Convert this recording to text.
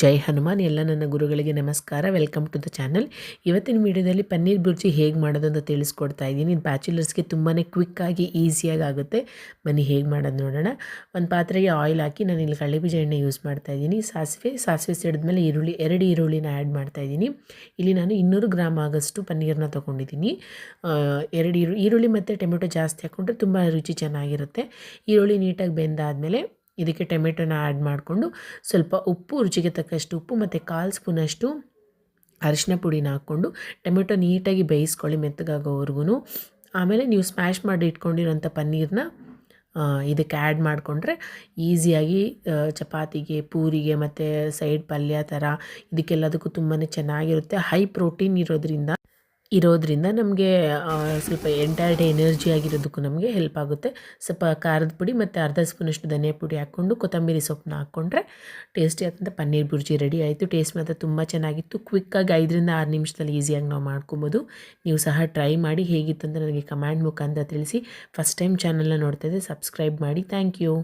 ಜೈ ಹನುಮಾನ್. ಎಲ್ಲ ನನ್ನ ಗುರುಗಳಿಗೆ ನಮಸ್ಕಾರ. Welcome to the channel. ಇವತ್ತಿನ ವಿಡಿಯೋದಲ್ಲಿ ಪನ್ನೀರ್ ಬುರ್ಜಿ ಹೇಗೆ ಮಾಡೋದು ಅಂತ ತಿಳಿಸ್ಕೊಡ್ತಾ ಇದ್ದೀನಿ. ಇದು ಬ್ಯಾಚುಲರ್ಸ್ಗೆ ತುಂಬಾ ಕ್ವಿಕ್ಕಾಗಿ ಈಸಿಯಾಗಿ ಆಗುತ್ತೆ. ಬನ್ನಿ ಹೇಗೆ ಮಾಡೋದು ನೋಡೋಣ. ಒಂದು ಪಾತ್ರೆಗೆ ಆಯಿಲ್ ಹಾಕಿ ನಾನು ಇಲ್ಲಿ ಕಡಲೆಬೀಜ ಎಣ್ಣೆ ಯೂಸ್ ಮಾಡ್ತಾ ಇದ್ದೀನಿ. ಸಾಸಿವೆ ಸಿಡಿದ್ಮೇಲೆ ಎರಡು ಈರುಳ್ಳಿನ ಆ್ಯಡ್ ಮಾಡ್ತಾ ಇದ್ದೀನಿ. ಇಲ್ಲಿ ನಾನು 200 ಗ್ರಾಮ್ ಆಗೋಷ್ಟು ಪನ್ನೀರನ್ನ ತೊಗೊಂಡಿದ್ದೀನಿ. ಎರಡು ಈರುಳ್ಳಿ ಮತ್ತು ಟೊಮೆಟೊ ಜಾಸ್ತಿ ಹಾಕ್ಕೊಂಡ್ರೆ ತುಂಬ ರುಚಿ ಚೆನ್ನಾಗಿರುತ್ತೆ. ಈರುಳ್ಳಿ ನೀಟಾಗಿ ಬೆಂದಾದಮೇಲೆ ಇದಕ್ಕೆ ಟೊಮೆಟೊನ ಆ್ಯಡ್ ಮಾಡಿಕೊಂಡು ಸ್ವಲ್ಪ ಉಪ್ಪು, ರುಚಿಗೆ ತಕ್ಕಷ್ಟು ಉಪ್ಪು ಮತ್ತು 1/4 ಸ್ಪೂನಷ್ಟು ಅರಿಶಿನ ಪುಡಿನ ಹಾಕ್ಕೊಂಡು ಟೊಮೆಟೊ ನೀಟಾಗಿ ಬೇಯಿಸ್ಕೊಳ್ಳಿ ಮೆತ್ತಗಾಗೋವರೆಗೂ. ಆಮೇಲೆ ನೀವು ಸ್ಮ್ಯಾಶ್ ಮಾಡಿ ಇಟ್ಕೊಂಡಿರೋಂಥ ಪನ್ನೀರನ್ನ ಇದಕ್ಕೆ ಆ್ಯಡ್ ಮಾಡಿಕೊಂಡ್ರೆ ಈಸಿಯಾಗಿ ಚಪಾತಿಗೆ, ಪೂರಿಗೆ ಮತ್ತು ಸೈಡ್ ಪಲ್ಯ ಥರ ಇದಕ್ಕೆಲ್ಲದಕ್ಕೂ ತುಂಬಾ ಚೆನ್ನಾಗಿರುತ್ತೆ. ಹೈ ಪ್ರೋಟೀನ್ ಇರೋದ್ರಿಂದ ನಮಗೆ ಸ್ವಲ್ಪ ಎಂಟೈರ್ ಡೇ ಎನರ್ಜಿ ಆಗಿರೋದಕ್ಕೂ ನಮಗೆ ಹೆಲ್ಪ್ ಆಗುತ್ತೆ. ಸ್ವಲ್ಪ ಖಾರದ ಪುಡಿ ಮತ್ತು ಅರ್ಧ ಸ್ಪೂನಷ್ಟು ಧನಿಯಾ ಪುಡಿ ಹಾಕ್ಕೊಂಡು ಕೊತ್ತಂಬರಿ ಸೊಪ್ಪನ್ನ ಹಾಕ್ಕೊಂಡ್ರೆ ಟೇಸ್ಟಿಯಾದಂಥ ಪನ್ನೀರ್ ಬುರ್ಜಿ ರೆಡಿ ಆಯಿತು. ಟೇಸ್ಟ್ ಮಾತ್ರ ತುಂಬ ಚೆನ್ನಾಗಿತ್ತು. ಕ್ವಿಕ್ಕಾಗಿ 5ರಿಂದ 6 ನಿಮಿಷದಲ್ಲಿ ಈಸಿಯಾಗಿ ನಾವು ಮಾಡ್ಕೊಬೋದು. ನೀವು ಸಹ ಟ್ರೈ ಮಾಡಿ. ಹೇಗಿತ್ತು ಅಂತ ನನಗೆ ಕಮೆಂಟ್ ಮುಖಾಂತರ ತಿಳಿಸಿ. ಫಸ್ಟ್ ಟೈಮ್ ಚಾನಲ್ನ ನೋಡ್ತಾ ಇದ್ದರೆ ಸಬ್ಸ್ಕ್ರೈಬ್ ಮಾಡಿ. Thank you.